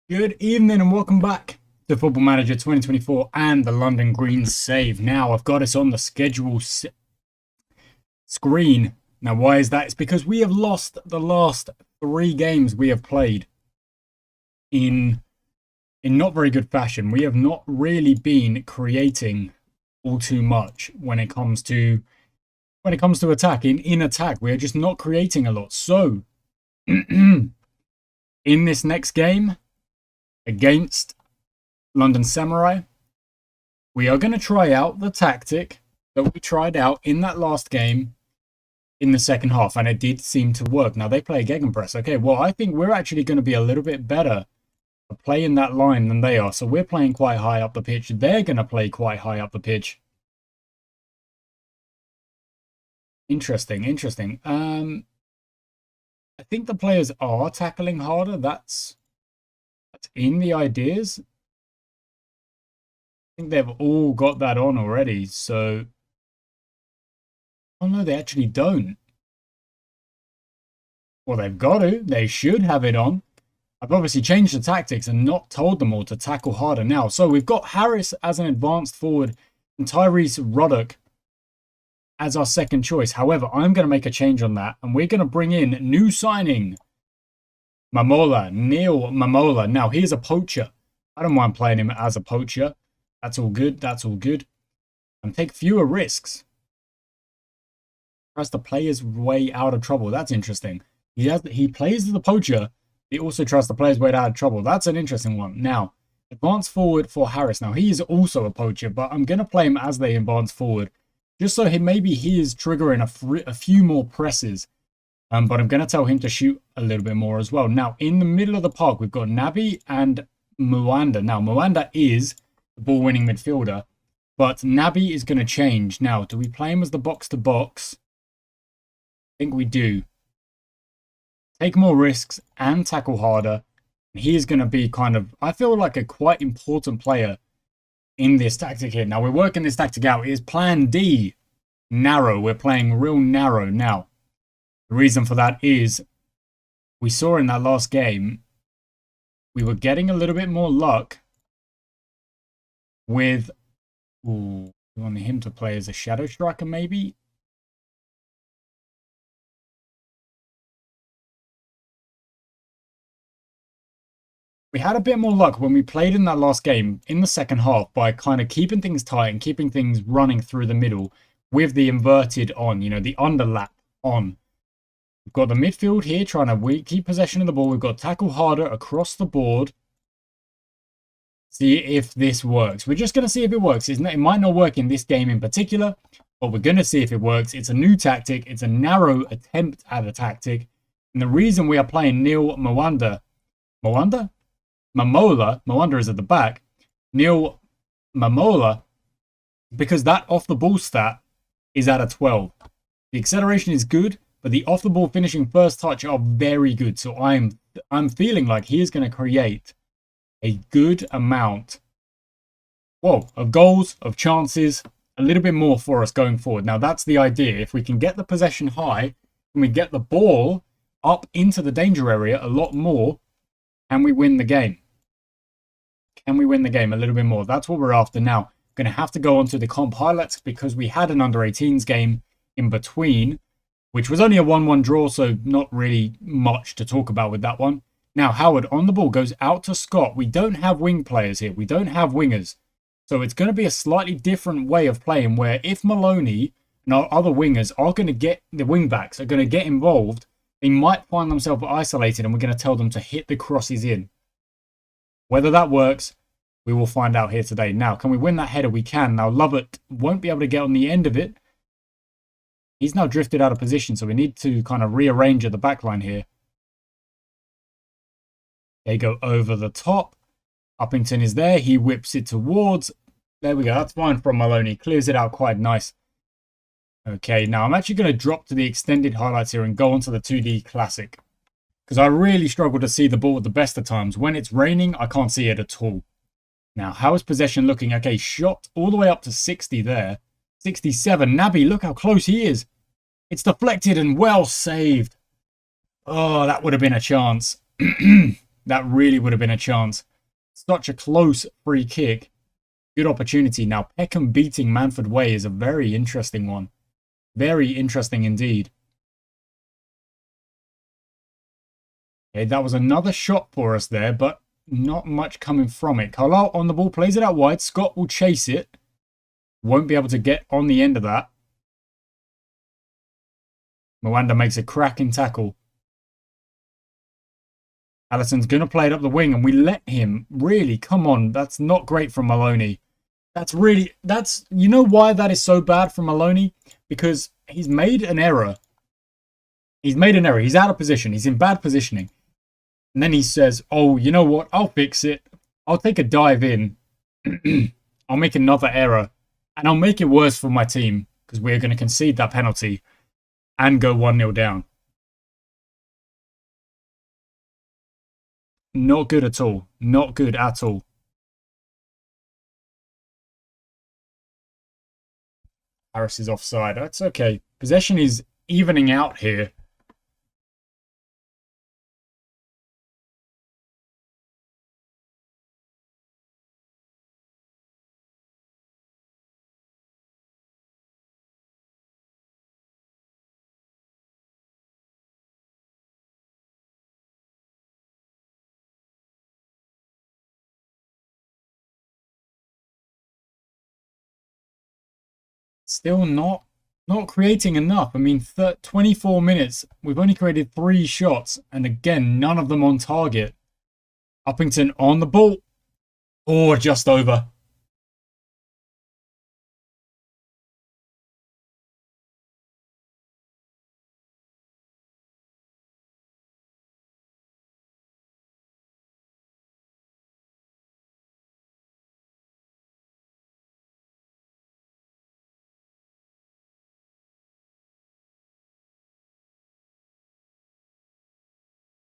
Good evening and welcome back to Football Manager 2024 and the London Green save. Now, I've got us on the schedule screen. Now, why is that? It's because we have lost the last 3 games we have played in not very good fashion. We have not really been creating all too much when it comes to attack. In attack, we are just not creating a lot. So, in this next game against London Samurai, we are going to try out the tactic that we tried out in that last game in the second half, and it did seem to work. Now, they play gegenpress. Okay, well, I think we're actually going to be a little bit better at playing that line than they are. So we're playing quite high up the pitch. They're going to play quite high up the pitch. Interesting. I think the players are tackling harder. That's in the ideas. I think they've all got that on already. So, oh no, they actually don't. Well, they've got to. They should have it on. I've obviously changed the tactics and not told them all to tackle harder now. So we've got Harris as an advanced forward and Tyrese Ruddock as our second choice. However, I'm going to make a change on that, and we're going to bring in new signing Neil Mamola. Now, he's a poacher. I don't mind playing him as a poacher. That's all good. And take fewer risks. Tries to play his way out of trouble. That's interesting. He plays as the poacher. He also tries to play his way out of trouble. That's an interesting one. Now, advance forward for Harris. Now, he is also a poacher, but I'm going to play him as they advance forward, just so maybe he is triggering a few more presses. But I'm going to tell him to shoot a little bit more as well. Now, in the middle of the park, we've got Naby and Mwanda. Now, Mwanda is the ball-winning midfielder, but Naby is going to change. Now, do we play him as the box-to-box? I think we do. Take more risks and tackle harder. He is going to be I feel like a quite important player in this tactic here. Now, we're working this tactic out. It is plan D, narrow. We're playing real narrow now. The reason for that is we saw in that last game, we were getting a little bit more luck with, we want him to play as a shadow striker maybe. We had a bit more luck when we played in that last game in the second half by kind of keeping things tight and keeping things running through the middle with the inverted on, the underlap on. We've got the midfield here trying to keep possession of the ball. We've got tackle harder across the board. See if this works. We're just going to see if it works. It might not work in this game in particular, but we're going to see if it works. It's a new tactic. It's a narrow attempt at a tactic. And the reason we are playing Neil Mamola is at the back. Neil Mamola, because that off-the-ball stat is at a 12. The acceleration is good, but the off-the-ball finishing first touch are very good. So I'm feeling like he is going to create a good amount of goals, of chances, a little bit more for us going forward. Now, that's the idea. If we can get the possession high and we get the ball up into the danger area a lot more, can we win the game? Can we win the game a little bit more? That's what we're after now. Going to have to go on to the comp highlights because we had an under-18s game in between, which was only a 1-1 draw, so not really much to talk about with that one. Now, Howard on the ball goes out to Scott. We don't have wing players here. We don't have wingers. So it's going to be a slightly different way of playing where if Maloney and our other wingers are going to get, the wing backs are going to get involved, they might find themselves isolated and we're going to tell them to hit the crosses in. Whether that works, we will find out here today. Now, can we win that header? We can. Now, Lovett won't be able to get on the end of it. He's now drifted out of position, so we need to kind of rearrange at the back line here. They go over the top. Uppington is there. He whips it towards. There we go. That's fine from Maloney. Clears it out quite nice. Okay, now I'm actually going to drop to the extended highlights here and go on to the 2D Classic. Because I really struggle to see the ball at the best of times. When it's raining, I can't see it at all. Now, how is possession looking? Okay, shot all the way up to 60 there. 67. Naby, look how close he is. It's deflected and well saved. Oh, that would have been a chance. That really would have been a chance. Such a close free kick. Good opportunity. Now, Peckham beating Manford Way is a very interesting one. Very interesting indeed. Okay, that was another shot for us there, but not much coming from it. Carlisle on the ball, plays it out wide. Scott will chase it. Won't be able to get on the end of that. Mwanda makes a cracking tackle. Allison's going to play it up the wing, and we let him. Really, come on. That's not great from Maloney. You know why that is so bad from Maloney? Because he's made an error. He's out of position. He's in bad positioning. And then he says, oh, you know what? I'll fix it. I'll take a dive in. I'll make another error. And I'll make it worse for my team. Because we're going to concede that penalty. And go 1-0 down. Not good at all. Not good at all. Harris is offside. That's okay. Possession is evening out here. Still not creating enough. I mean, 24 minutes. We've only created 3 shots. And again, none of them on target. Uppington on the ball. Oh, just over.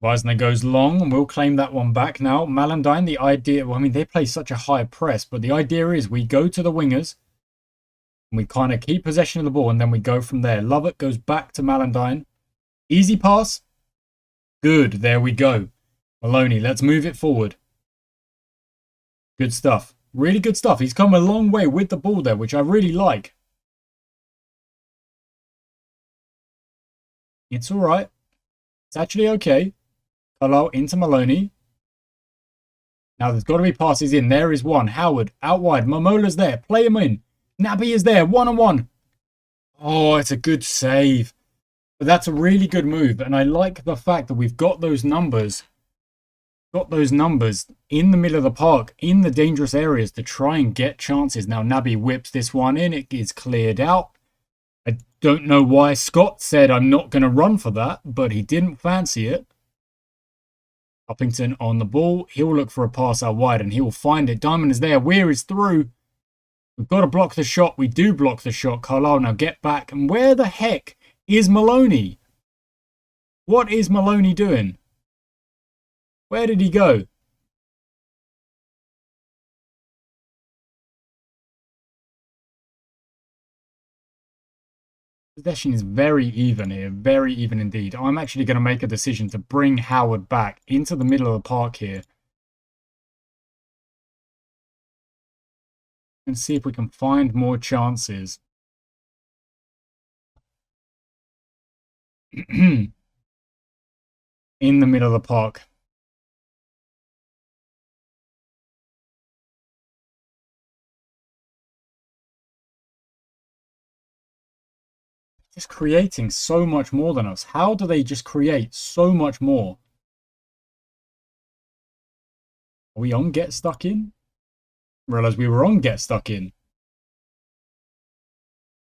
Weisner goes long, and we'll claim that one back now. Malandine, the idea... Well, I mean, they play such a high press, but the idea is we go to the wingers, and we kind of keep possession of the ball, and then we go from there. Lovett goes back to Malandine. Easy pass. Good, there we go. Maloney, let's move it forward. Good stuff. Really good stuff. He's come a long way with the ball there, which I really like. It's all right. It's actually okay. Carlisle into Maloney. Now there's got to be passes in. There is one. Howard out wide. Momola's there. Play him in. Naby is there. 1-on-1. Oh, it's a good save. But that's a really good move. And I like the fact that we've got those numbers. Got those numbers in the middle of the park, in the dangerous areas to try and get chances. Now Naby whips this one in. It is cleared out. I don't know why Scott said I'm not going to run for that, but he didn't fancy it. Uppington on the ball. He'll look for a pass out wide and he will find it. Diamond is there. Weir is through. We've got to block the shot. We do block the shot. Carlisle now get back. And where the heck is Maloney? What is Maloney doing? Where did he go? Possession is very even here. Very even indeed. I'm actually going to make a decision to bring Howard back into the middle of the park here. And see if we can find more chances. In the middle of the park. Just creating so much more than us. How do they just create so much more? Are we on Get Stuck In? Realised we were on Get Stuck In.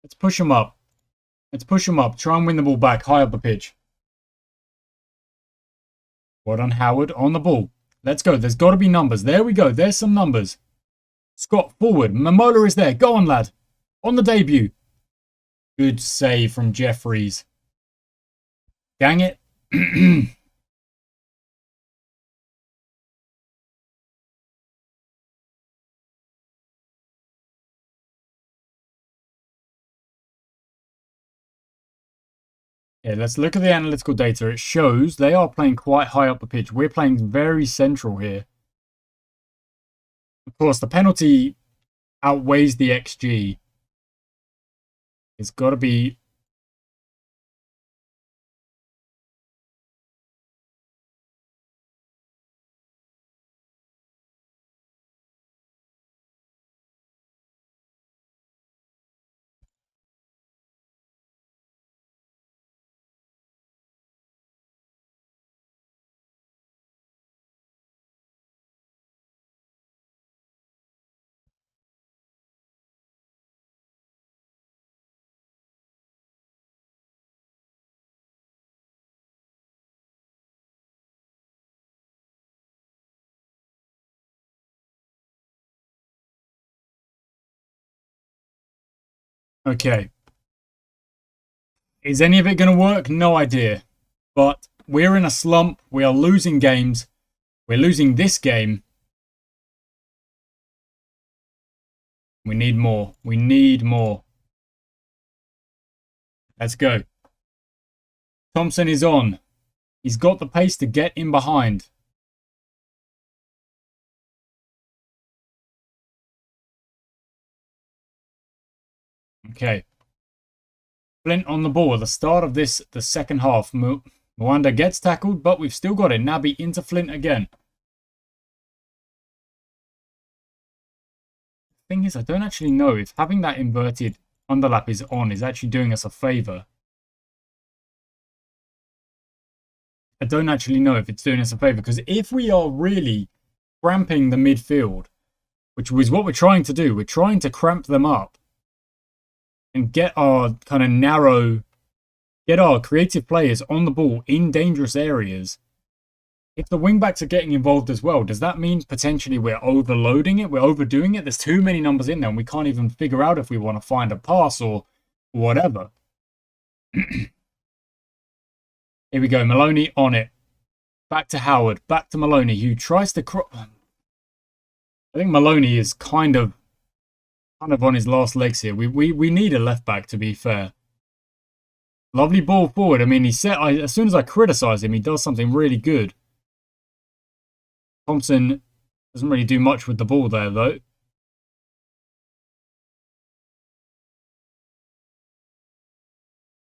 Let's push them up. Let's push them up. Try and win the ball back high up the pitch. Well done, Howard, on the ball. Let's go. There's got to be numbers. There we go. There's some numbers. Scott forward. Momola is there. Go on, lad. On the debut. Good save from Jeffries. Dang it. Okay, let's look at the analytical data. It shows they are playing quite high up the pitch. We're playing very central here. Of course, the penalty outweighs the XG. It's got to be... Okay. Is any of it going to work? No idea. But we're in a slump. We are losing games. We're losing this game. We need more. We need more. Let's go. Thompson is on. He's got the pace to get in behind. Okay. Flint on the ball at the start of the second half. Mwanda gets tackled, but we've still got it. Naby into Flint again. The thing is, I don't actually know if having that inverted underlap is actually doing us a favor. I don't actually know if it's doing us a favor, because if we are really cramping the midfield, which is what we're trying to do, we're trying to cramp them up and get our kind of narrow, get our creative players on the ball in dangerous areas. If the wingbacks are getting involved as well, does that mean potentially we're overloading it? We're overdoing it? There's too many numbers in there and we can't even figure out if we want to find a pass or whatever. Here we go. Maloney on it. Back to Howard. Back to Maloney, who tries to... I think Maloney is kind of on his last legs here. We need a left back, to be fair. Lovely ball forward. I mean, as soon as I criticize him, he does something really good. Thompson doesn't really do much with the ball there, though.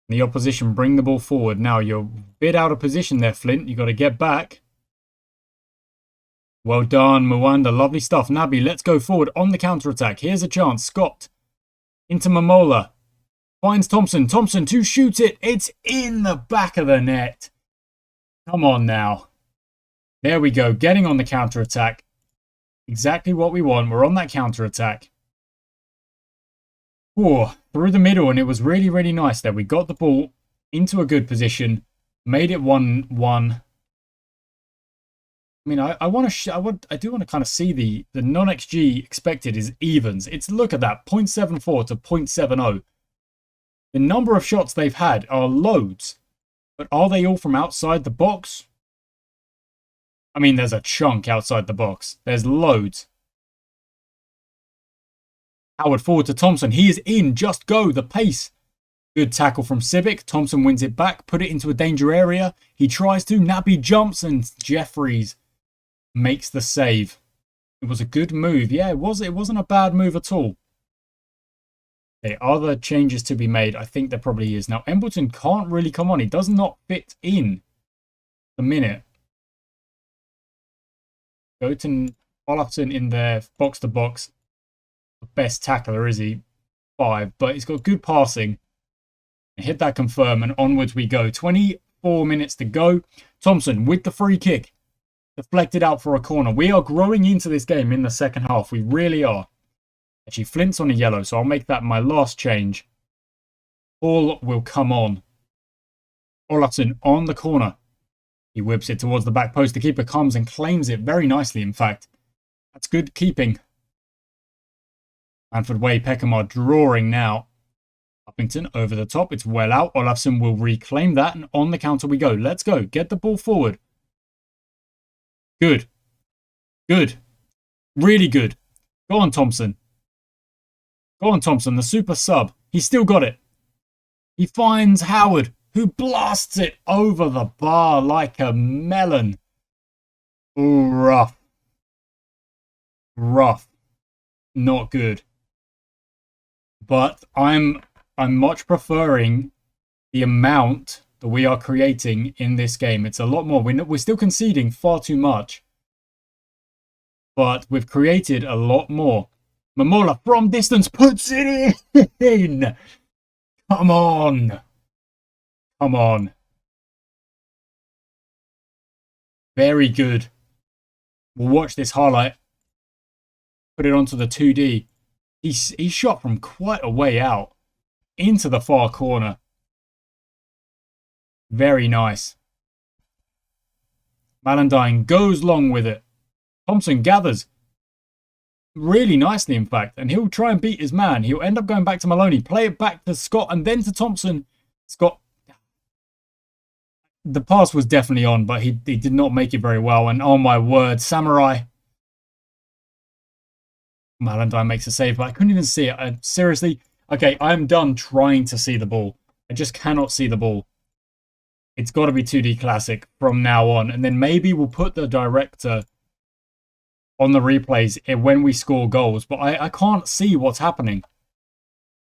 The opposition bring the ball forward. Now, you're a bit out of position there, Flint. You've got to get back. Well done, Mwanda. Lovely stuff. Naby, let's go forward on the counter-attack. Here's a chance. Scott into Momola. Finds Thompson. Thompson to shoot it. It's in the back of the net. Come on now. There we go. Getting on the counter-attack. Exactly what we want. We're on that counter-attack. Oh, through the middle, and it was really, really nice there. We got the ball into a good position. Made it 1-1. I mean, I do want to kind of see the non-XG expected is evens. Look at that, 0.74 to 0.70. The number of shots they've had are loads, but are they all from outside the box? I mean, there's a chunk outside the box. There's loads. Howard forward to Thompson. He is in. Just go. The pace. Good tackle from Civic. Thompson wins it back. Put it into a danger area. He tries to. Naby jumps and Jeffries makes the save. It was a good move. Yeah, it wasn't a bad move at all. Okay, are there changes to be made? I think there probably is. Now, Embleton can't really come on. He does not fit in the minute. Goten, Olafsson in there, box to box. The best tackler, is he? 5. But he's got good passing. Hit that confirm and onwards we go. 24 minutes to go. Thompson with the free kick. Deflected out for a corner. We are growing into this game in the second half. We really are. Actually, Flint's on a yellow, so I'll make that my last change. Paul will come on. Olafsson on the corner. He whips it towards the back post. The keeper comes and claims it very nicely, in fact. That's good keeping. Manfred Way, Peckham are drawing now. Uppington over the top. It's well out. Olafsson will reclaim that, and on the counter we go. Let's go. Get the ball forward. Good. Good. Really good. Go on, Thompson. Go on, Thompson. The super sub. He's still got it. He finds Howard. who blasts it over the bar like a melon. Ooh, rough. Rough. Not good. But I'm much preferring the amount that we are creating in this game. It's a lot more. We're still conceding far too much. But we've created a lot more. Momola from distance puts it in. Come on. Come on. Very good. We'll watch this highlight. Put it onto the 2D. He shot from quite a way out. Into the far corner. Very nice. Malandine goes long with it. Thompson gathers. Really nicely, in fact. And he'll try and beat his man. He'll end up going back to Maloney. Play it back to Scott and then to Thompson. Scott. The pass was definitely on, but he did not make it very well. And oh my word, Samurai. Malandine makes a save, but I couldn't even see it. Seriously. Okay, I'm done trying to see the ball. I just cannot see the ball. It's got to be 2D Classic from now on. And then maybe we'll put the director on the replays when we score goals. But I can't see what's happening.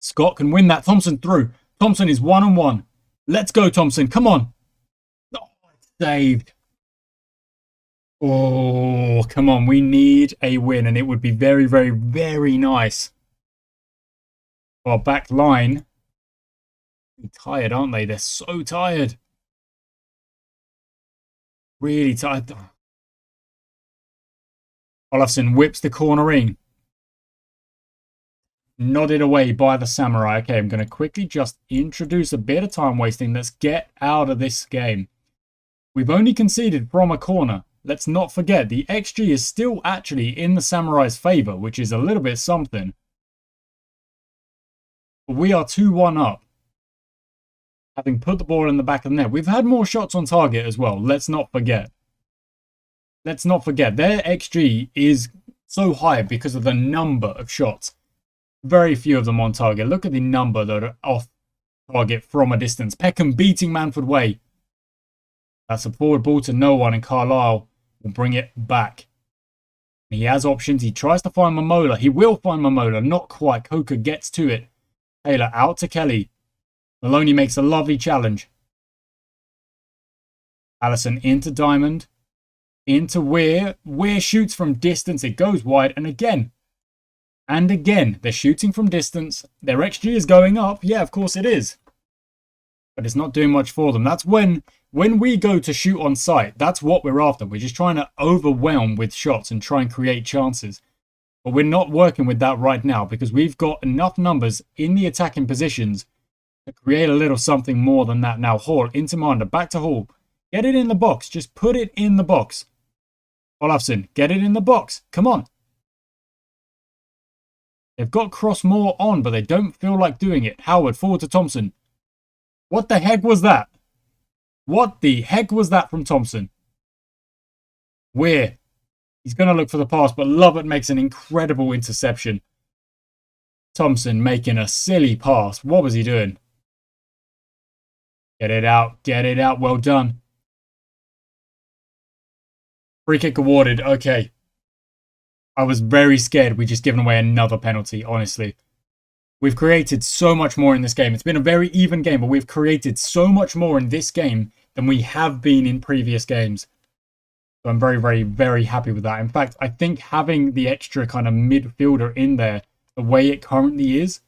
Scott can win that. Thompson through. Thompson is 1-on-1. Let's go, Thompson. Come on. Oh, it's saved. Oh, come on. We need a win. And it would be very, very, very nice. Our back line. They're tired, aren't they? They're so tired. Really tired. Olafsson whips the corner in. Nodded away by the Samurai. Okay, I'm going to quickly just introduce a bit of time wasting. Let's get out of this game. We've only conceded from a corner. Let's not forget, the XG is still actually in the Samurai's favour, which is a little bit something. But we are 2-1 up. Having put the ball in the back of the net. We've had more shots on target as well. Let's not forget. Let's not forget, their XG is so high because of the number of shots. Very few of them on target. Look at the number that are off target from a distance. Peckham beating Manford Way. That's a forward ball to no one, and Carlisle will bring it back. He has options. He tries to find Momola. He will find Momola. Not quite. Coker gets to it. Taylor out to Kelly. Maloney makes a lovely challenge. Allison into Diamond. Into Weir. Weir shoots from distance. It goes wide. And again. And again. They're shooting from distance. Their XG is going up. Yeah, of course it is. But it's not doing much for them. That's when we go to shoot on sight, that's what we're after. We're just trying to overwhelm with shots and try and create chances. But we're not working with that right now because we've got enough numbers in the attacking positions to create a little something more than that. Now Hall into Mander, back to Hall. Get it in the box. Just put it in the box. Olafsson, get it in the box. Come on. They've got Crossmore on, but they don't feel like doing it. Howard forward to Thompson. What the heck was that? What the heck was that from Thompson? Weir. He's going to look for the pass, but Lovett makes an incredible interception. Thompson making a silly pass. What was he doing? Get it out. Get it out. Well done. Free kick awarded. Okay. I was very scared we just given away another penalty, honestly. We've created so much more in this game. It's been a very even game, but we've created so much more in this game than we have been in previous games. So I'm very, very, very happy with that. In fact, I think having the extra kind of midfielder in there, the way it currently is,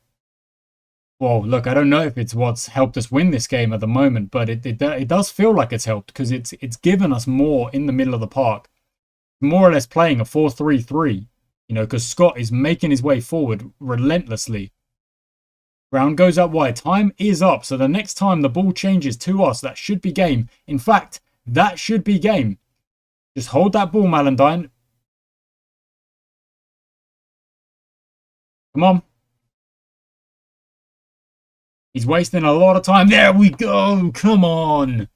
well, look, I don't know if it's what's helped us win this game at the moment, but it does feel like it's helped because it's given us more in the middle of the park. More or less playing a 4-3-3, you know, because Scott is making his way forward relentlessly. Brown goes up wide. Time is up. So the next time the ball changes to us, that should be game. In fact, that should be game. Just hold that ball, Malandine. Come on. He's wasting a lot of time. There we go. Come on.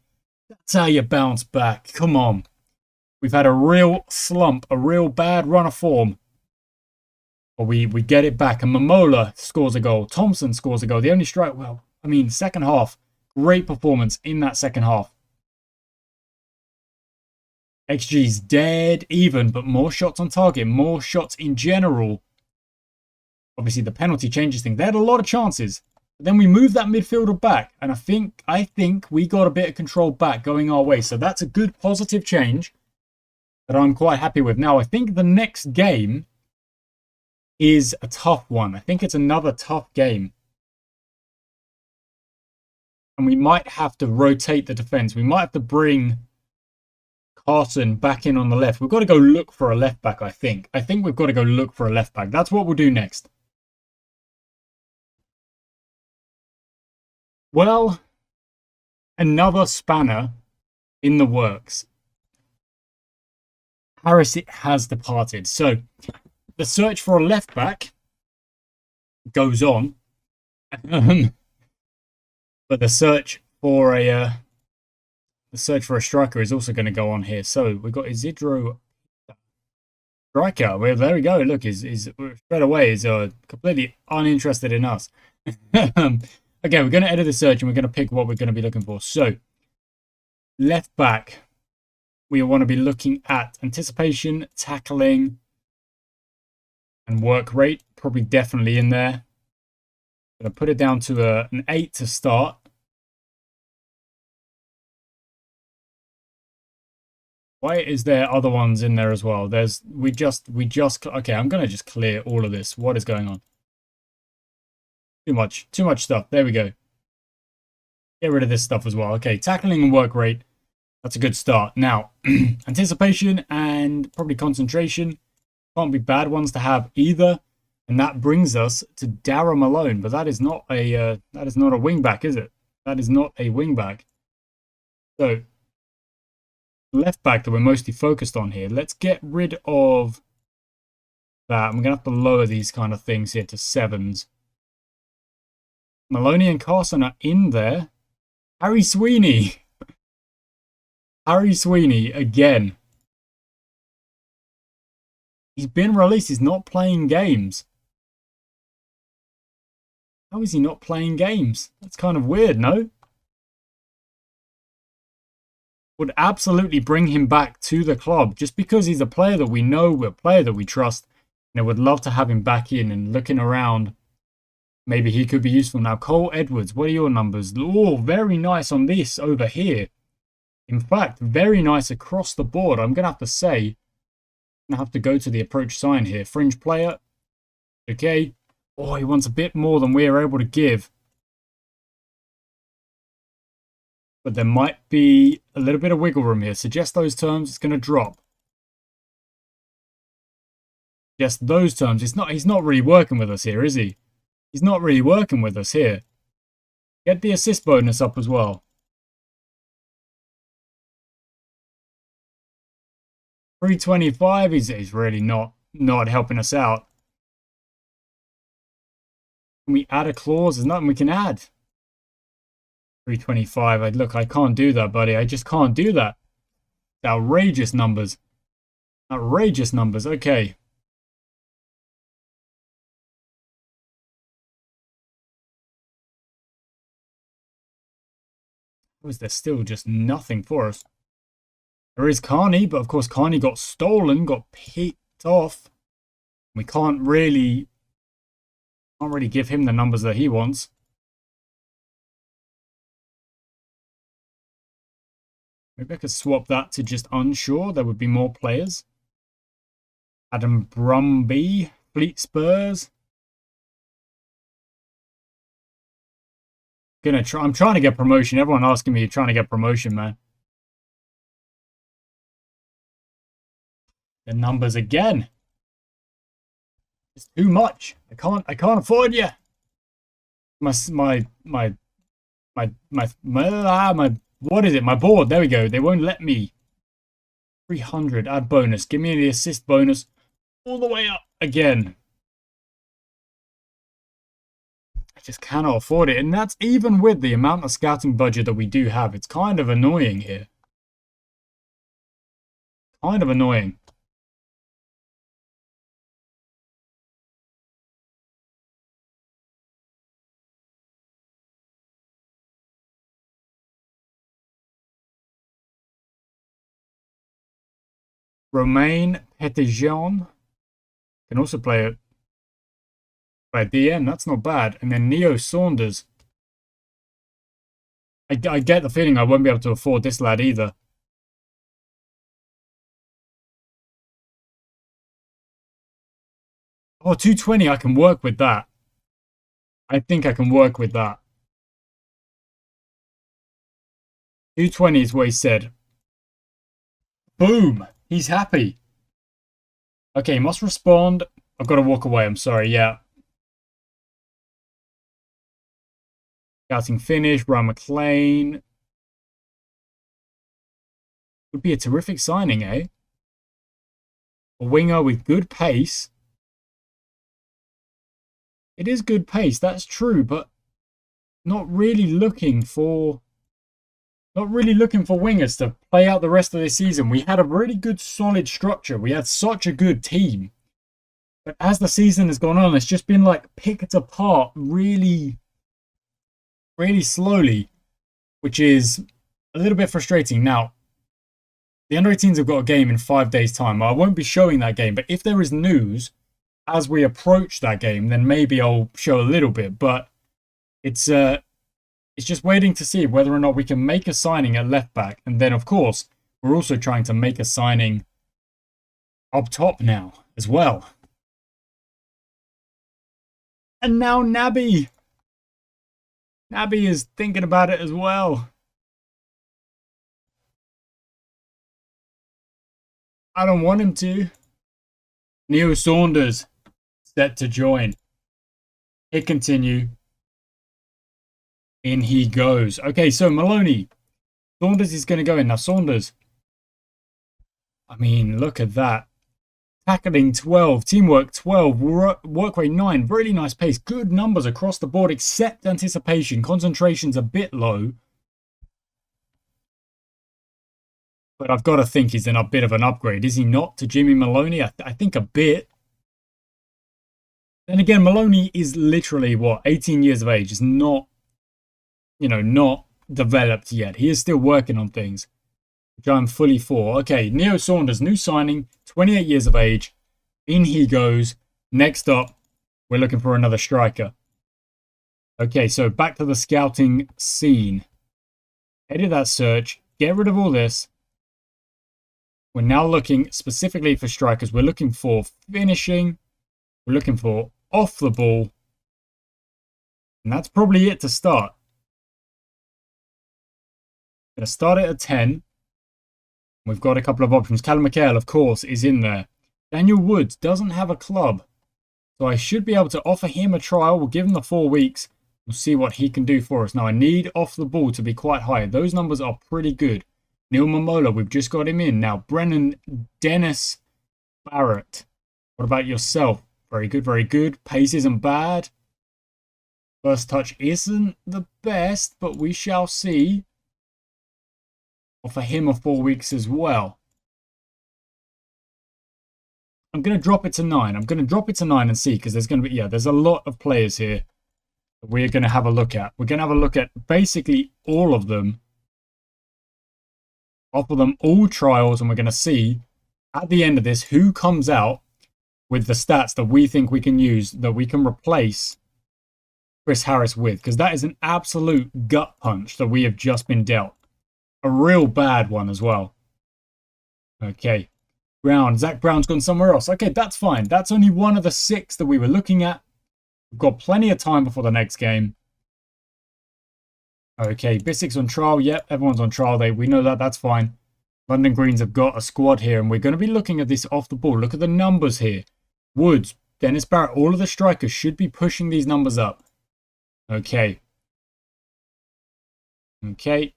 That's how you bounce back. Come on. We've had a real slump, a real bad run of form. But we get it back, and Momola scores a goal. Thompson scores a goal. The only strike, well, I mean, second half, Great performance in that second half. XG's dead even, but more shots on target, more shots in general. Obviously, the penalty changes things. They had a lot of chances. But then we moved that midfielder back, and I think we got a bit of control back going our way. So that's a good positive change that I'm quite happy with. Now, I think the next game is a tough one. I think it's another tough game. And we might have to rotate the defense. We might have to bring Carson back in on the left. We've got to go look for a left back, I think. I think we've got to go look for a left back. That's what we'll do next. Well, another spanner in the works. Harris has departed. So the search for a left back goes on. But the search for a striker is also going to go on here. So we've got Isidro striker. Well, there we go. Look, he's straight away is completely uninterested in us. Okay, we're going to edit the search and we're going to pick what we're going to be looking for. So left back, we want to be looking at anticipation, tackling, and work rate. Probably definitely in there. I'm going to put it down to an 8 to start. Why is there other ones in there as well? Okay, I'm going to just clear all of this. What is going on? Too much stuff. There we go. Get rid of this stuff as well. Okay, tackling and work rate. That's a good start. Now, anticipation and probably concentration. Can't be bad ones to have either. And that brings us to Darren Malone. But that is not a wing back, is it? That is not a wing back. So, left back that we're mostly focused on here. Let's get rid of that. I'm going to have to lower these kind of things here to 7s. Maloney and Carson are in there. Harry Sweeney. Harry Sweeney again. He's been released. He's not playing games. How is he not playing games? That's kind of weird, no? Would absolutely bring him back to the club just because he's a player that we know, a player that we trust. And I would love to have him back in and looking around. Maybe he could be useful. Now, Cole Edwards, what are your numbers? Oh, very nice on this over here. In fact, very nice across the board. I'm going to have to say, I'm going to have to go to the approach sign here. Fringe player. Okay. Oh, he wants a bit more than we are able to give. But there might be a little bit of wiggle room here. Suggest those terms. It's going to drop. Just those terms. He's not really working with us here, is he? He's not really working with us here. Get the assist bonus up as well. 325, he's really not helping us out. Can we add a clause? There's nothing we can add. 325. Look, I can't do that, buddy. I just can't do that. Outrageous numbers. Outrageous numbers. Okay. Was there still just nothing for us? There is Carney, but of course Carney got stolen, got picked off. We can't really give him the numbers that he wants. Maybe I could swap that to just unsure. There would be more players. Adam Brumby, Fleet Spurs. I'm trying to get promotion. Everyone asking me, you're trying to get promotion, man. The numbers again. It's too much. I can't afford you. My what is it? My board. There we go. They won't let me. 300 add bonus. Give me the assist bonus all the way up again. I just cannot afford it. And that's even with the amount of scouting budget that we do have. It's kind of annoying here. Kind of annoying. Romain Petitjean can also play a DM. That's not bad. And then Neo Saunders. I get the feeling I won't be able to afford this lad either. Oh, 220, I can work with that. I think I can work with that. 220 is what he said. Boom! He's happy. Okay, must respond. I've got to walk away. I'm sorry. Yeah. Scouting finish. Ryan McLean. Would be a terrific signing, eh? A winger with good pace. It is good pace, that's true, but not really looking for wingers to play out the rest of the season. We had a really good solid structure. We had such a good team. But as the season has gone on, it's just been like picked apart really, really slowly, which is a little bit frustrating. Now, the under-18s have got a game in 5 days' time. I won't be showing that game, but if there is news as we approach that game, then maybe I'll show a little bit. But it's just waiting to see whether or not we can make a signing at left back. And then, of course, we're also trying to make a signing up top now as well. And now Naby. Naby is thinking about it as well. I don't want him to. Neo Saunders set to join. Hit continue. In he goes. Okay, so Maloney. Saunders is going to go in. Now, Saunders. I mean, look at that. Tackling 12. Teamwork 12. Work rate 9. Really nice pace. Good numbers across the board, except anticipation. Concentration's a bit low. But I've got to think he's in a bit of an upgrade. Is he not to Jimmy Maloney? I think a bit. Then again, Maloney is literally, 18 years of age. Is not, not developed yet. He is still working on things, which I'm fully for. Okay, Neo Saunders, new signing, 28 years of age. In he goes. Next up, we're looking for another striker. Okay, so back to the scouting scene. Edit that search. Get rid of all this. We're now looking specifically for strikers. We're looking for finishing. We're looking for off the ball. And that's probably it to start. Going to start it at 10. We've got a couple of options. Callum McHale, of course, is in there. Daniel Woods doesn't have a club. So I should be able to offer him a trial. We'll give him the 4 weeks. We'll see what he can do for us. Now, I need off the ball to be quite high. Those numbers are pretty good. Neil Momola, we've just got him in. Now, Brennan Dennis Barrett. What about yourself? Very good, very good. Pace isn't bad. First touch isn't the best, but we shall see. Offer him a 4 weeks as well. I'm going to drop it to 9. I'm going to drop it to 9 and see, because there's going to be, there's a lot of players here that we're going to have a look at. We're going to have a look at basically all of them. Offer them all trials, and we're going to see at the end of this who comes out with the stats that we think we can use, that we can replace Chris Harris with, because that is an absolute gut punch that we have just been dealt. A real bad one as well. Okay. Brown. Zach Brown's gone somewhere else. Okay, that's fine. That's only one of the 6 that we were looking at. We've got plenty of time before the next game. Okay, Bissik's on trial. Yep, everyone's on trial. We know that. That's fine. London Greens have got a squad here, and we're going to be looking at this off the ball. Look at the numbers here. Woods, Dennis Barrett, all of the strikers should be pushing these numbers up. Okay. Okay.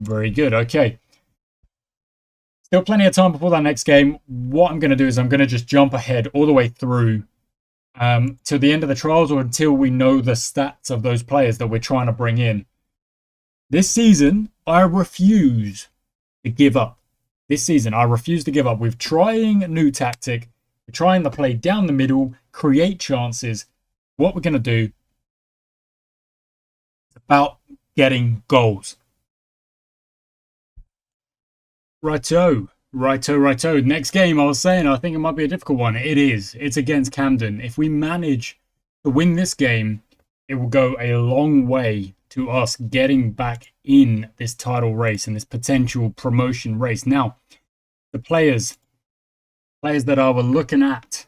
Very good. Okay. Still plenty of time before that next game. What I'm going to do is I'm going to just jump ahead all the way through to the end of the trials, or until we know the stats of those players that we're trying to bring in. This season, I refuse to give up. This season, I refuse to give up. We're trying a new tactic. We're trying to play down the middle, create chances. What we're going to do is about getting goals. Righto. Next game, I was saying, I think it might be a difficult one. It is. It's against Camden. If we manage to win this game, it will go a long way to us getting back in this title race and this potential promotion race. Now, the players that I was looking at,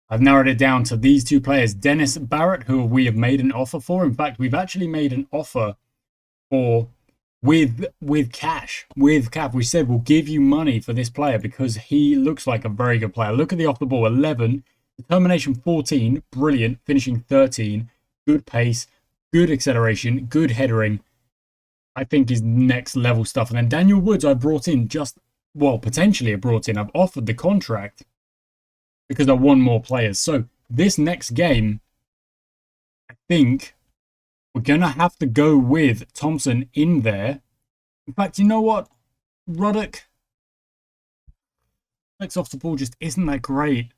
I've narrowed it down to these two players. Dennis Barrett, who we have made an offer for. In fact, we've actually made an offer for with cash. With cap, we said we'll give you money for this player because he looks like a very good player. Look at the off the ball, 11, determination 14, brilliant, finishing 13, good pace, good acceleration, good headering. I think is next level stuff. And then Daniel Woods, I brought in potentially I brought in. I've offered the contract because I want more players. So this next game, I think we're going to have to go with Thompson in there. In fact, you know what? Ruddock. Flex off the ball just isn't that great.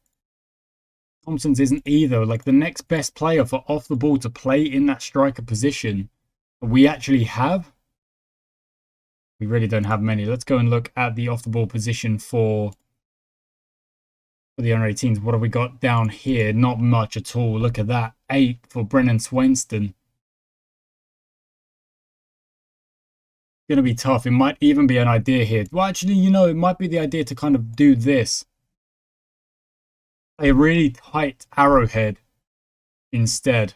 Thompson's isn't either. Like the next best player for off the ball to play in that striker position we actually have. We really don't have many. Let's go and look at the off the ball position for the under 18s. What have we got down here? Not much at all. Look at that. 8 for Brennan Swainston. Going to be tough. It might even be an idea here. Well, actually, you know, it might be the idea to kind of do this. A really tight arrowhead instead.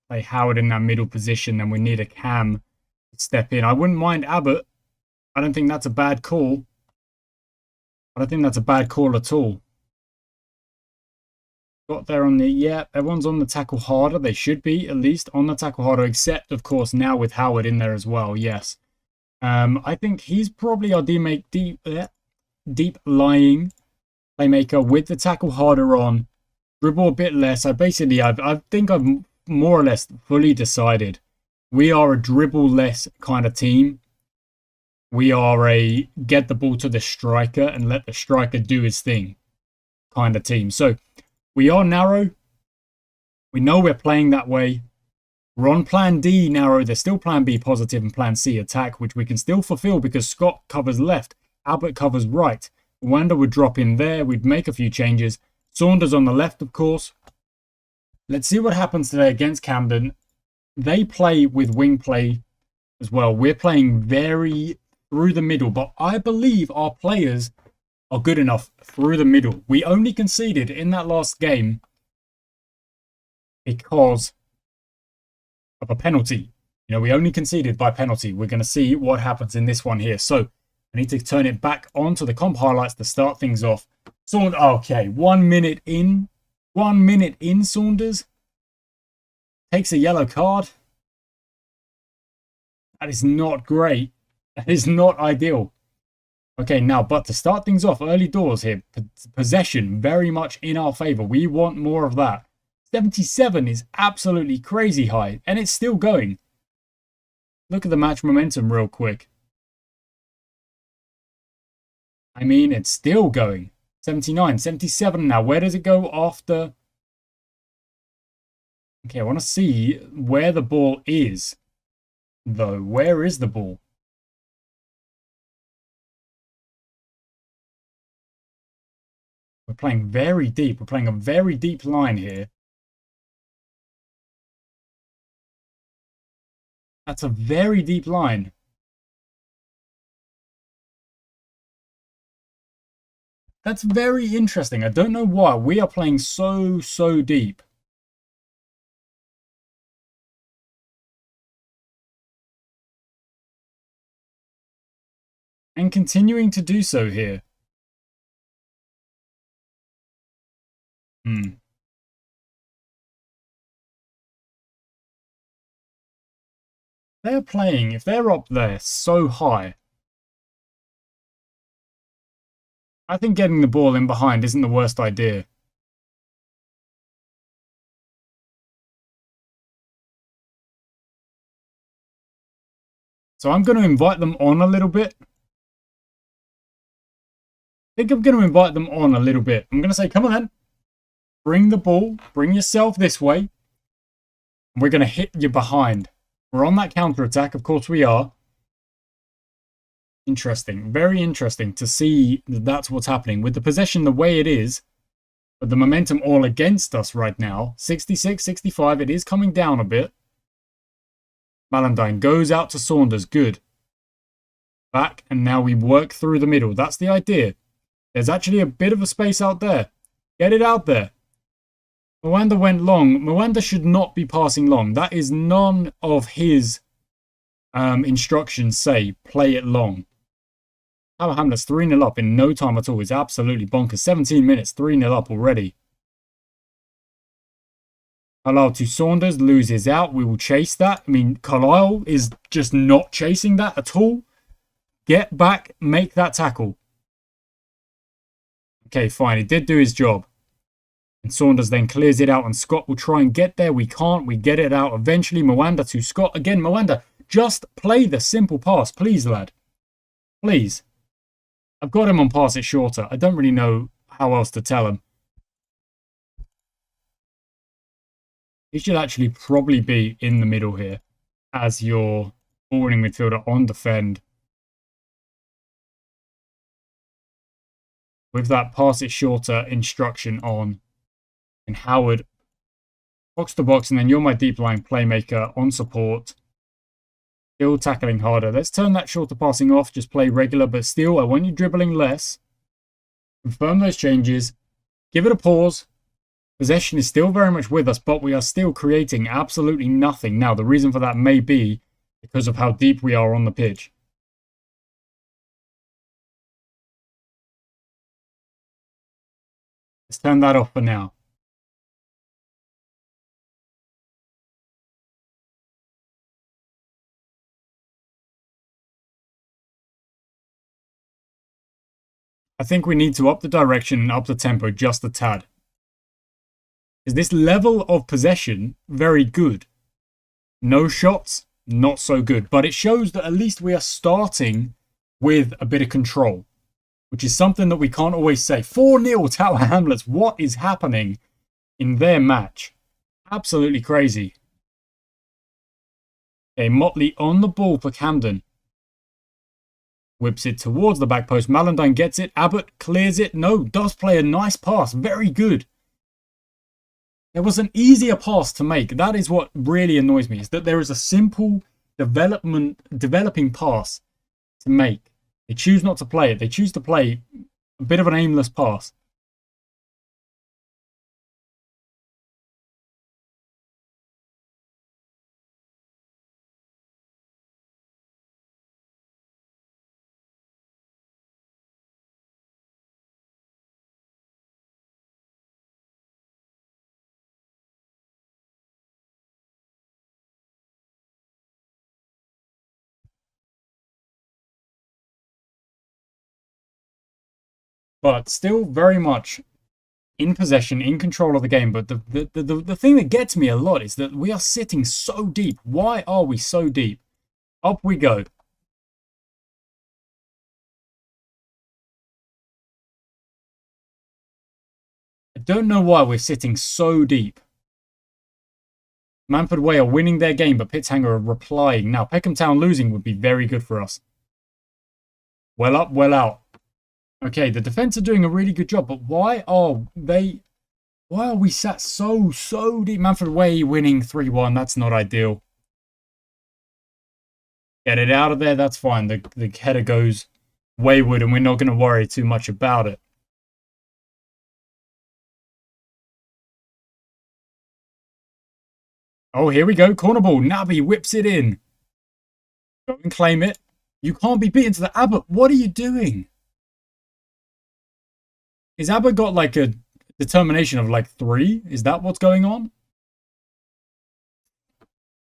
Play Howard in that middle position, then we need a cam to step in. I wouldn't mind Abbott. I don't think that's a bad call. I don't think that's a bad call at all. Got there on the, yeah, everyone's on the tackle harder. They should be, at least, on the tackle harder, except, of course, now with Howard in there as well, yes. I think he's probably our deep lying playmaker with the tackle harder on. Dribble a bit less. I think I've more or less fully decided we are a dribble less kind of team. We are a get the ball to the striker and let the striker do his thing kind of team. So we are narrow. We know we're playing that way. We're on plan D narrow. There's still plan B positive and plan C attack, which we can still fulfill because Scott covers left. Abbott covers right. Wanda would drop in there. We'd make a few changes. Saunders on the left, of course. Let's see what happens today against Camden. They play with wing play as well. We're playing very through the middle, but I believe our players are good enough through the middle. We only conceded in that last game because of a penalty. You know, we only conceded by penalty. We're going to see what happens in this one here. So I need to turn it back onto the comp highlights to start things off. Okay, 1 minute in. 1 minute in, Saunders takes a yellow card. That is not great. That is not ideal. Okay, now, but to start things off, early doors here. Possession very much in our favor. We want more of that. 77 is absolutely crazy high, and it's still going. Look at the match momentum real quick. I mean, it's still going. 79, 77 now. Where does it go after? Okay, I want to see where the ball is, though. Where is the ball? We're playing very deep. We're playing a very deep line here. That's a very deep line. That's very interesting. I don't know why. We are playing so deep. And continuing to do so here. They're playing, if they're up there so high, I think getting the ball in behind isn't the worst idea. So I'm going to invite them on a little bit. I think I'm going to invite them on a little bit. I'm going to say, come on then. Bring the ball. Bring yourself this way. We're going to hit you behind. We're on that counter attack. Of course we are. Interesting. Very interesting to see that that's what's happening. With the possession the way it is, but the momentum all against us right now. 66, 65. It is coming down a bit. Malandine goes out to Saunders. Good. Back, and now we work through the middle. That's the idea. There's actually a bit of a space out there. Get it out there. Mwanda went long. Mwanda should not be passing long. That is none of his instructions say play it long. Tower Hamlets 3-0 up in no time at all. It's absolutely bonkers. 17 minutes, 3-0 up already. Carlisle to Saunders, loses out. We will chase that. I mean, Carlisle is just not chasing that at all. Get back, make that tackle. Okay, fine. He did do his job. And Saunders then clears it out, and Scott will try and get there. We can't. We get it out eventually. Mwanda to Scott. Again, Mwanda, just play the simple pass. Please, lad. Please. I've got him on pass it shorter. I don't really know how else to tell him. He should actually probably be in the middle here as your forwarding midfielder on defend. With that pass it shorter instruction on. And Howard box to box, and then you're my deep line playmaker on support. Still tackling harder. Let's turn that shorter passing off. Just play regular, but still, I want you dribbling less. Confirm those changes. Give it a pause. Possession is still very much with us, but we are still creating absolutely nothing. Now, the reason for that may be because of how deep we are on the pitch. Let's turn that off for now. I think we need to up the direction and up the tempo just a tad. Is this level of possession very good? No shots, not so good. But it shows that at least we are starting with a bit of control, which is something that we can't always say. 4-0 Tower Hamlets. What is happening in their match? Absolutely crazy. Okay, Motley on the ball for Camden. Whips it towards the back post. Malandine gets it. Abbott clears it. No, does play a nice pass. Very good. There was an easier pass to make. That is what really annoys me, is that there is a simple developing pass to make. They choose not to play it. They choose to play a bit of an aimless pass. But still very much in possession, in control of the game. But the thing that gets me a lot is that we are sitting so deep. Why are we so deep? Up we go. I don't know why we're sitting so deep. Manford Way are winning their game, but Pitshanger are replying. Now, Peckham Town losing would be very good for us. Well up, well out. Okay, the defense are doing a really good job, but why are we sat so deep? Manford Way winning 3-1. That's not ideal. Get it out of there. That's fine. The header goes wayward, and we're not going to worry too much about it. Oh, here we go. Corner ball. Naby whips it in. Go and claim it. You can't be beaten to the Abbott. What are you doing? Is Abbott got like a determination of like 3? Is that what's going on?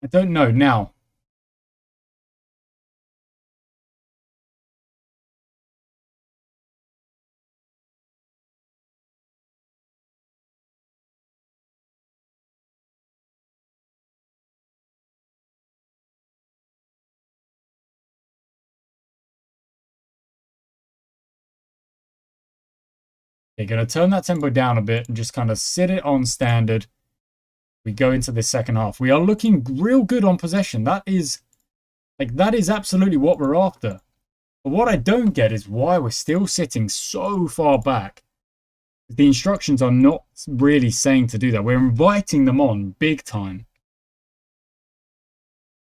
I don't know now. They're going to turn that tempo down a bit and just kind of sit it on standard. we go into the second half. We are looking real good on possession. That is absolutely what we're after. But what I don't get is why we're still sitting so far back. The instructions are not really saying to do that. We're inviting them on big time.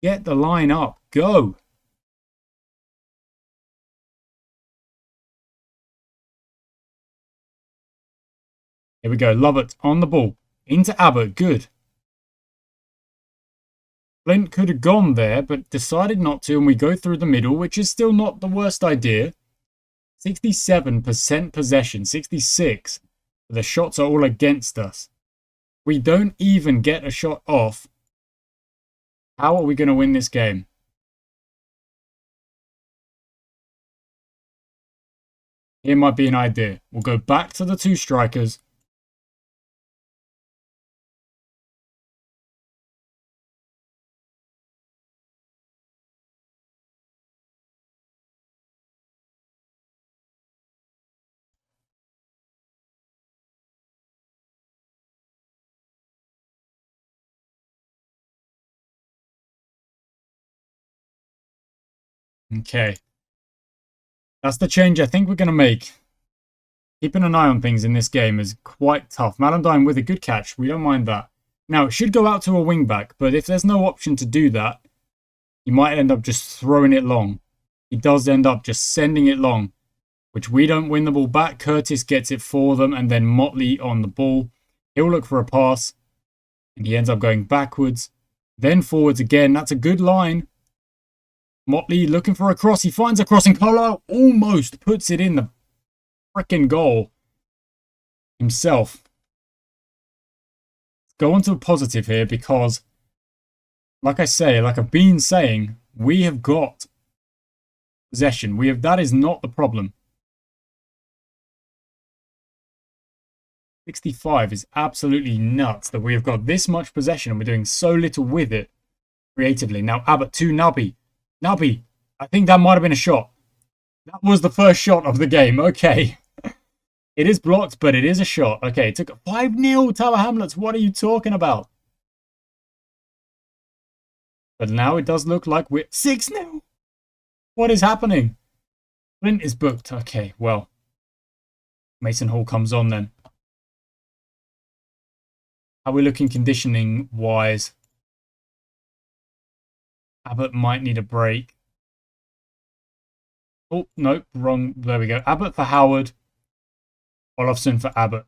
Get the line up. Go. Here we go. Lovett on the ball. Into Abbott. Good. Flint could have gone there, but decided not to, and we go through the middle, which is still not the worst idea. 67% possession, 66. The shots are all against us. We don't even get a shot off. How are we going to win this game? Here might be an idea. We'll go back to the two strikers. Okay. That's the change I think we're going to make. Keeping an eye on things in this game is quite tough. Malandine with a good catch. We don't mind that. Now, it should go out to a wingback, but if there's no option to do that, he might end up just throwing it long. He does end up just sending it long, which we don't win the ball back. Curtis gets it for them, and then Motley on the ball. He'll look for a pass, and he ends up going backwards. Then forwards again. That's a good line. Motley looking for a cross. He finds a cross, and Carlisle almost puts it in the frickin' goal himself. Let's go on to a positive here because, like I've been saying, we have got possession. That is not the problem. 65 is absolutely nuts that we have got this much possession and we're doing so little with it creatively. Now Abbott to Nubby. Nubby, I think that might have been a shot. That was the first shot of the game. Okay. It is blocked, but it is a shot. Okay, it took 5-0 Tower Hamlets. What are you talking about? But now it does look like we're 6-0. What is happening? Flint is booked. Okay, well. Mason Hall comes on then. How are we looking conditioning-wise? Abbott might need a break. Oh, nope, wrong. There we go. Abbott for Howard. Olofsson for Abbott.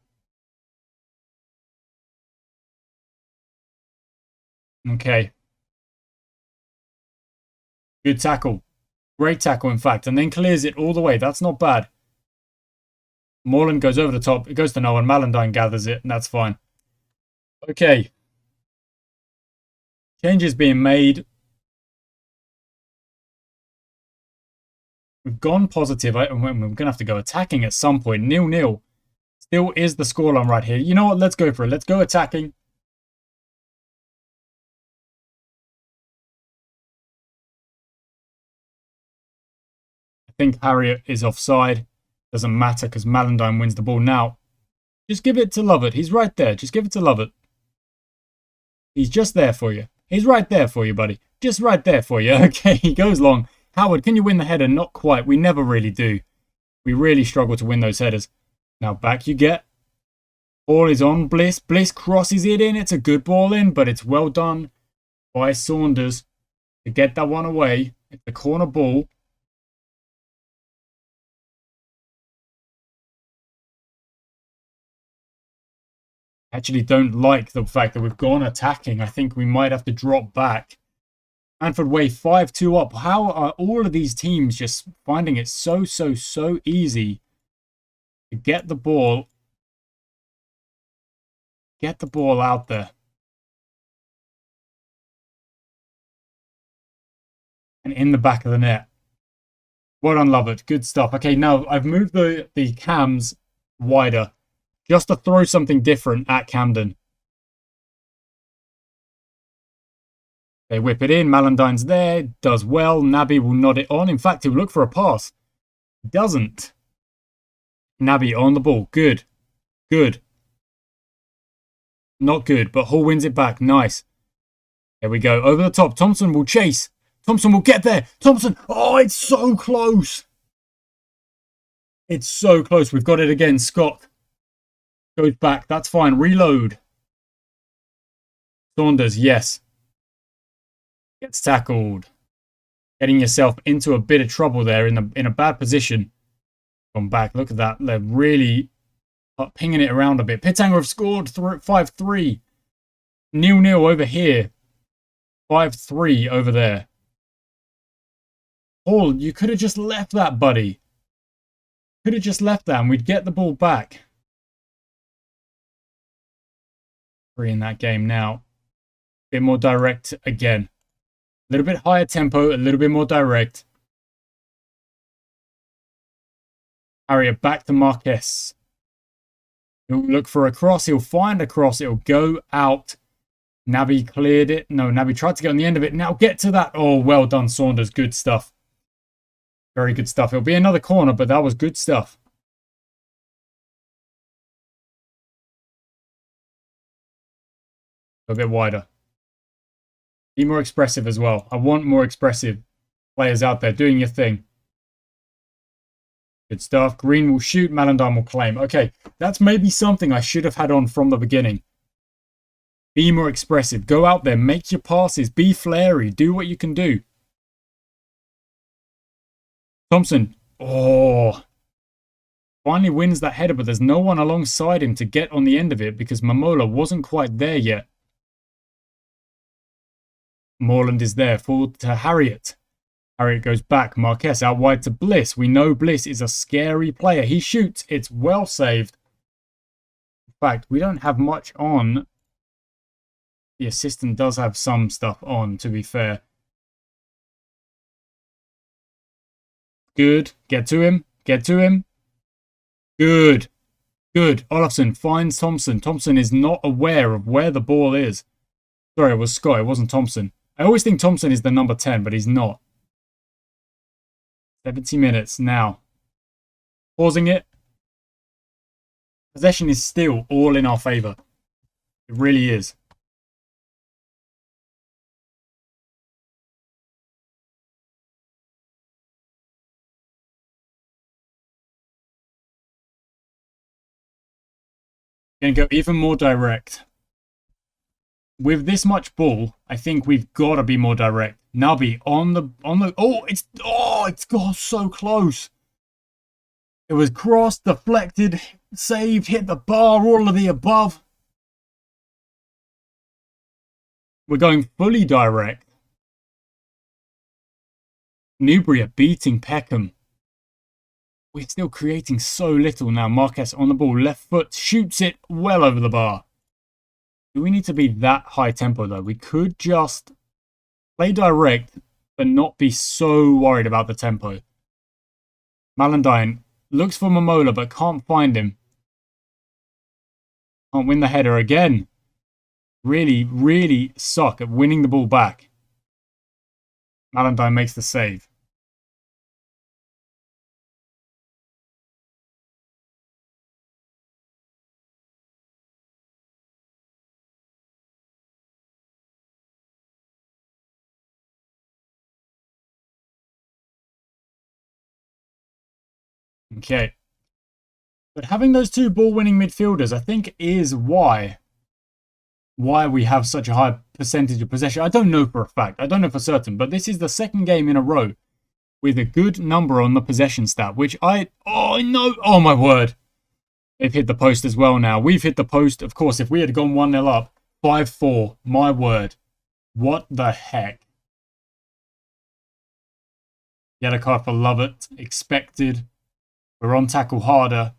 Okay. Good tackle. Great tackle, in fact. And then clears it all the way. That's not bad. Moreland goes over the top. It goes to no one. Malandine gathers it, and that's fine. Okay. Changes being made. We've gone positive. We're going to have to go attacking at some point. 0-0. Still is the scoreline right here. You know what? Let's go for it. Let's go attacking. I think Harriet is offside. Doesn't matter because Malandine wins the ball now. Just give it to Lovett. He's right there. Just give it to Lovett. He's just there for you. He's right there for you, buddy. Just right there for you. Okay, he goes long. Howard, can you win the header? Not quite. We never really do. We really struggle to win those headers. Now back you get. Ball is on Bliss. Bliss crosses it in. It's a good ball in, but it's well done by Saunders to get that one away. It's a corner ball. I actually don't like the fact that we've gone attacking. I think we might have to drop back. Anford Way 5-2 up. How are all of these teams just finding it so easy to get the ball out there? And in the back of the net. Well done, Lovett. Good stuff. Okay, now I've moved the cams wider just to throw something different at Camden. They whip it in. Malandine's there. Does well. Naby will nod it on. In fact, he'll look for a pass. Doesn't. Naby on the ball. Good. Good. Not good, but Hall wins it back. Nice. There we go. Over the top. Thompson will chase. Thompson will get there. Thompson. Oh, it's so close. It's so close. We've got it again. Scott goes back. That's fine. Reload. Saunders, yes. Gets tackled. Getting yourself into a bit of trouble there in a bad position. Gone back. Look at that. They're really pinging it around a bit. Pithanger have scored 5-3. 0-0 over here. 5-3 over there. Hall, you could have just left that, buddy. Could have just left that and we'd get the ball back. 3 in that game now. Bit more direct again. A little bit higher tempo, a little bit more direct. Harrier back to Marquez. He'll look for a cross. He'll find a cross. It'll go out. Naby cleared it. No, Naby tried to get on the end of it. Now get to that. Oh, well done, Saunders. Good stuff. Very good stuff. It'll be another corner, but that was good stuff. A bit wider. Be more expressive as well. I want more expressive players out there doing your thing. Good stuff. Green will shoot. Malandine will claim. Okay, that's maybe something I should have had on from the beginning. Be more expressive. Go out there. Make your passes. Be flary. Do what you can do. Thompson. Oh. Finally wins that header, but there's no one alongside him to get on the end of it because Momola wasn't quite there yet. Moreland is there. Forward to Harriet. Harriet goes back. Marquez out wide to Bliss. We know Bliss is a scary player. He shoots. It's well saved. In fact, we don't have much on. The assistant does have some stuff on, to be fair. Good. Get to him. Get to him. Good. Good. Olafsson finds Thompson. Thompson is not aware of where the ball is. Sorry, it was Scott. It wasn't Thompson. I always think Thompson is the number 10, but he's not. 70 minutes now. Pausing it. Possession is still all in our favour. It really is. Going to go even more direct. With this much ball, I think we've got to be more direct. Naby on the it's got so close. It was crossed, deflected, saved, hit the bar, all of the above. We're going fully direct. Newbury are beating Peckham. We're still creating so little now. Marquez on the ball, left foot, shoots it well over the bar. Do we need to be that high tempo though? We could just play direct, but not be so worried about the tempo. Malandine looks for Momola, but can't find him. Can't win the header again. Really, really suck at winning the ball back. Malandine makes the save. Okay. But having those two ball-winning midfielders, I think, is why we have such a high percentage of possession. I don't know for a fact. I don't know for certain. But this is the second game in a row with a good number on the possession stat, which oh, no. Oh, my word. They've hit the post as well now. We've hit the post. Of course, if we had gone 1-0 up, 5-4. My word. What the heck? Yedekar for Lovett. Expected. We're on tackle harder.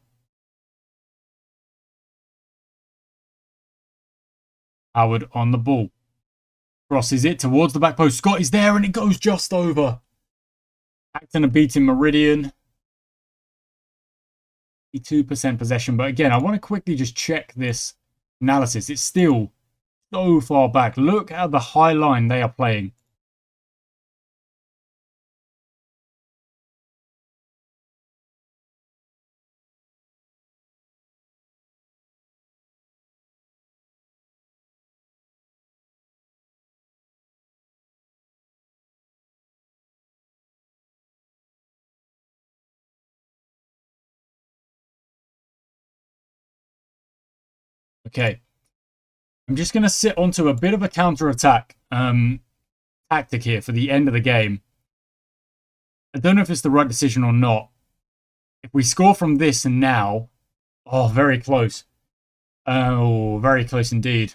Howard on the ball. Crosses it towards the back post. Scott is there and it goes just over. Acton are beating Meridian. 2% possession. But again, I want to quickly just check this analysis. It's still so far back. Look at the high line they are playing. Okay. I'm just going to sit onto a bit of a counter-attack tactic here for the end of the game. I don't know if it's the right decision or not. If we score from this and now... Oh, very close. Oh, very close indeed.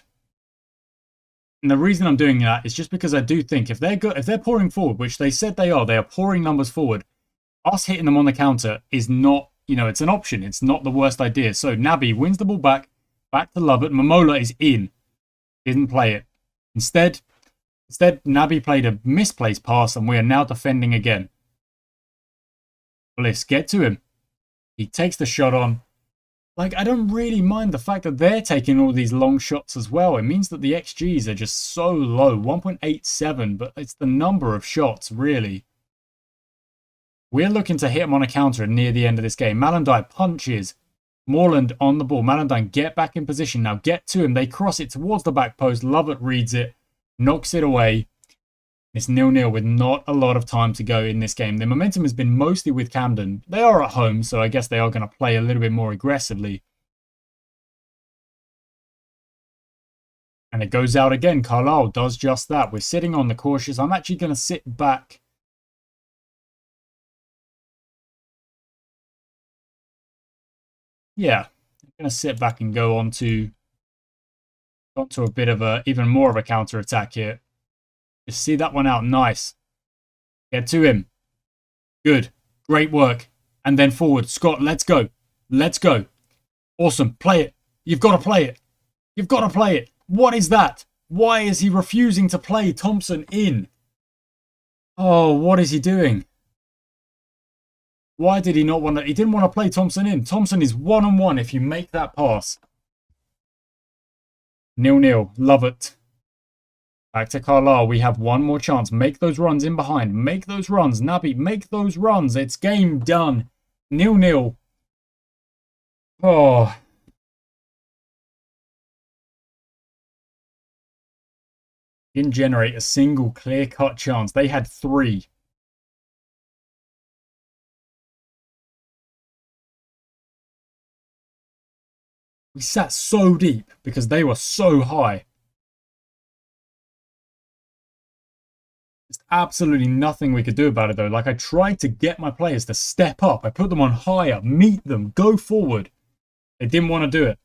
And the reason I'm doing that is just because I do think if they're pouring forward, which they said they are pouring numbers forward, us hitting them on the counter is not, it's an option. It's not the worst idea. So Naby wins the ball back to Lovett. Momola is in. Didn't play it. Instead, Naby played a misplaced pass and we are now defending again. Bliss, get to him. He takes the shot on. Like, I don't really mind the fact that they're taking all these long shots as well. It means that the XGs are just so low. 1.87, but it's the number of shots, really. We're looking to hit him on a counter near the end of this game. Malandai punches. Moreland on the ball. Malandai, get back in position. Now get to him. They cross it towards the back post. Lovett reads it. Knocks it away. It's 0-0 with not a lot of time to go in this game. The momentum has been mostly with Camden. They are at home, so I guess they are going to play a little bit more aggressively. And it goes out again. Carlisle does just that. We're sitting on the cautious. I'm actually going to sit back. Yeah, I'm going to sit back and go on to a bit of a, even more of a counter-attack here. Just see that one out. Nice. Get to him. Good. Great work. And then forward. Scott, let's go. Let's go. Awesome. Play it. You've got to play it. You've got to play it. What is that? Why is he refusing to play Thompson in? Oh, what is he doing? Why did he not want to... He didn't want to play Thompson in. Thompson is one-on-one if you make that pass. 0-0. Love it. Back to Carlisle. We have one more chance. Make those runs in behind. Make those runs. Naby, make those runs. It's game done. 0-0. Oh. Didn't generate a single clear-cut chance. They had 3. We sat so deep because they were so high. There's absolutely nothing we could do about it, though. Like, I tried to get my players to step up. I put them on higher, meet them, go forward. They didn't want to do it.